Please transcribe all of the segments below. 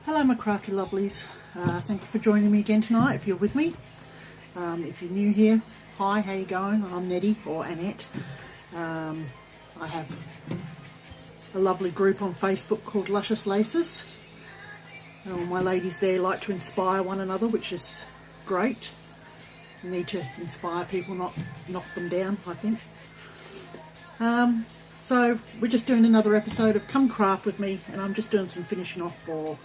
Hello my crafty lovelies, thank you for joining me again tonight if you're with me. If you're new here, hi, how you going? I'm Nettie or Annette. I have a lovely group on Facebook called Luscious Laces. My ladies there like to inspire one another, which is great. You need to inspire people, not knock them down, I think. So we're just doing another episode of Come Craft with me, and I'm just doing some finishing off for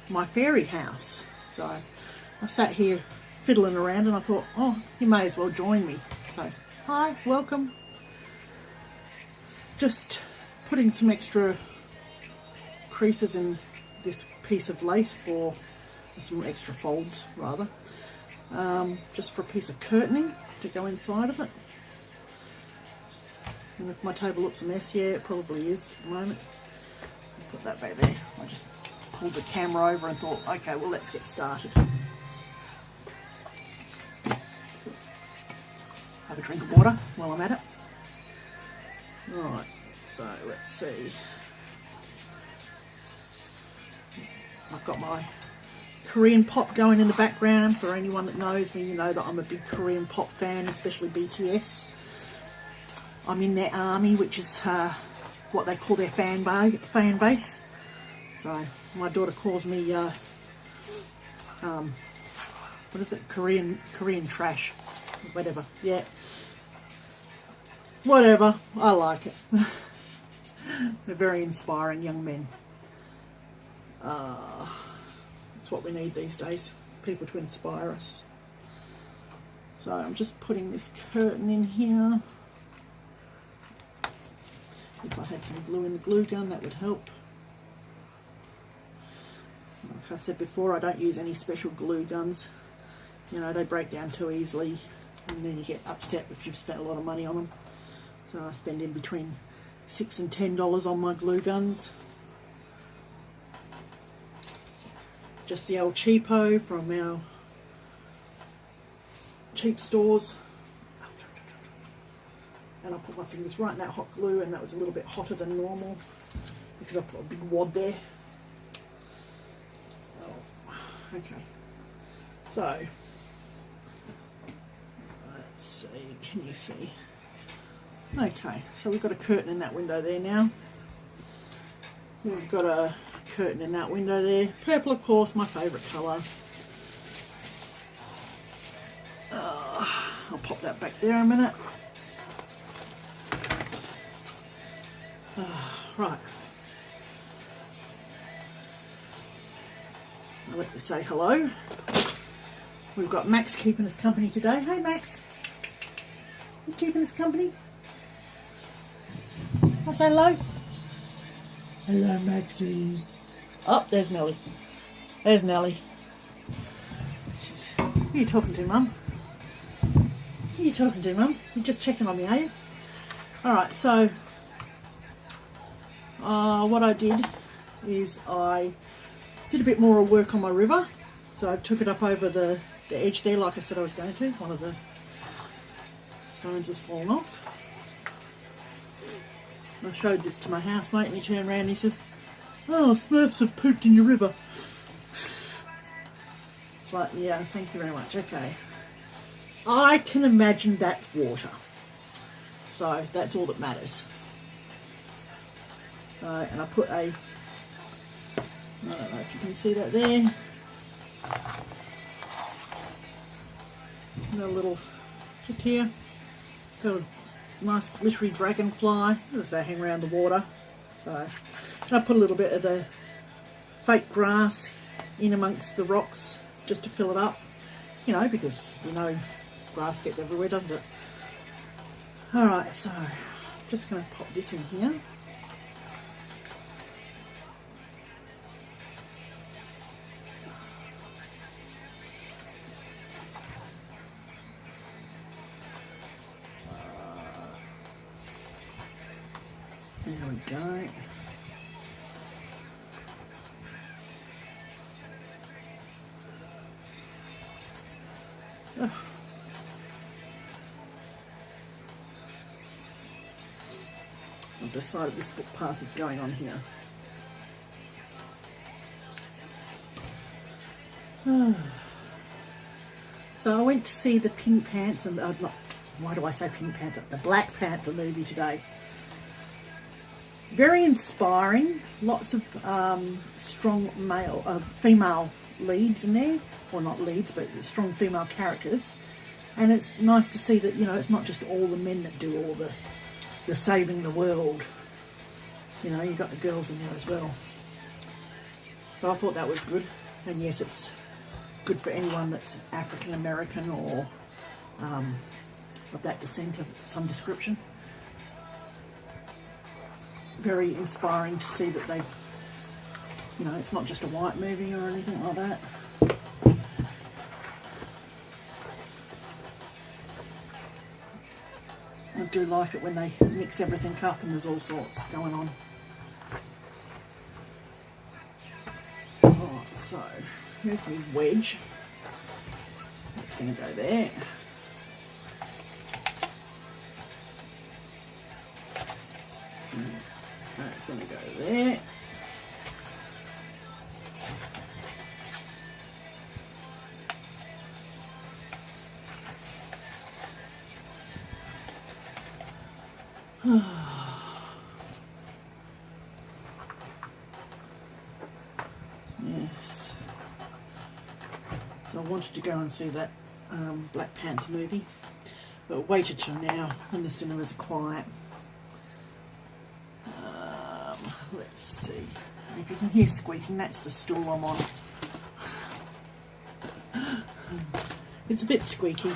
my fairy house. So I sat here fiddling around and I thought, oh, you may as well join me. So hi, welcome. Just putting some extra creases in this piece of lace for some extra folds rather, just for a piece of curtaining to go inside of it. And if my table looks a mess, yeah, it probably is at the moment. I'll put that back there. I just pulled the camera over and thought, okay, well, let's get started. Have a drink of water while I'm at it. Right, so let's see. I've got my Korean pop going in the background. For anyone that knows me, you know that I'm a big Korean pop fan, especially BTS. I'm in their army, which is what they call their fan base. So my daughter calls me, what is it? Korean trash, whatever. Yeah, whatever. I like it. They're very inspiring young men. That's what we need these days. People to inspire us. So I'm just putting this curtain in here. If I had some glue in the glue gun, that would help. Like I said before, I don't use any special glue guns. You know, they break down too easily, and then you get upset if you've spent a lot of money on them. So I spend in between $6 and $10 on my glue guns. Just the old cheapo from our cheap stores. And I put my fingers right in that hot glue, and that was a little bit hotter than normal because I put a big wad there. Oh, okay, so let's see, can you see? Okay, so we've got a curtain in that window there now. We've got a curtain in that window there. Purple, of course, my favourite colour. I'll pop that back there a minute. Right, I'll let you say hello. We've got Max keeping us company today. Hey Max, you keeping us company? I'll say hello. Hello Maxie. Oh, there's Nellie. There's Nellie. Who are you talking to, Mum? Who are you talking to, Mum? You're just checking on me, are you? Alright, so what I did is I did a bit more work on my river. So I took it up over the edge there like I said I was going to. One of the stones has fallen off. I showed this to my housemate and he turned around and he says, oh, Smurfs have pooped in your river. It's like, yeah, thank you very much. Okay. I can imagine that's water. So that's all that matters. And I put I don't know if you can see that there. Got a little, just here, got a nice glittery dragonfly. As they hang around the water. So and I put a little bit of the fake grass in amongst the rocks just to fill it up. You know, because you know grass gets everywhere, doesn't it? Alright, so I'm just going to pop this in here. There we go. Oh. I've decided this footpath is going on here. So I went to see the Pink Panther, why do I say Pink Panther? The Black Panther movie today. Very inspiring. Lots of strong female leads in there. Well, not leads, but strong female characters. And it's nice to see that, you know, it's not just all the men that do all the saving the world. You know, you've got the girls in there as well. So I thought that was good. And yes, it's good for anyone that's African American or of that descent of some description. Very inspiring to see that they've, you know, it's not just a white movie or anything like that. I do like it when they mix everything up and there's all sorts going on. Alright, so here's my wedge. That's going to go there. That's going to go there. Yes. So I wanted to go and see that Black Panther movie, but waited till now when the cinemas are quiet. Let's see. If you can hear squeaking, that's the stool I'm on. It's a bit squeaky.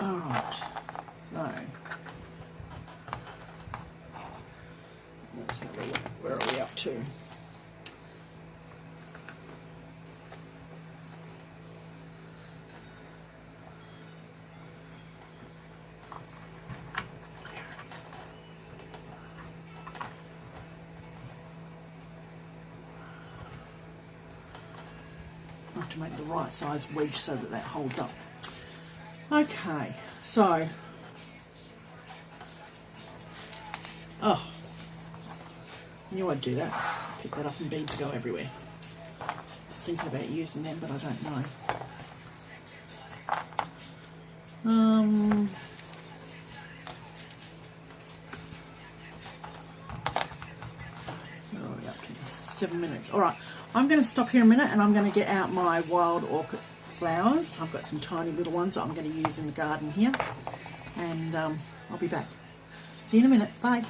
Alright, so let's have a look. Where are we up to? I have to make the right size wedge so that that holds up. Okay, so, oh, knew I'd do that. Pick that up and beads go everywhere. Just thinking about using them, but I don't know. Where are we up to? 7 minutes. All right, I'm going to stop here a minute and I'm going to get out my wild orchid flowers. I've got some tiny little ones that I'm going to use in the garden here, and I'll be back. See you in a minute. Bye.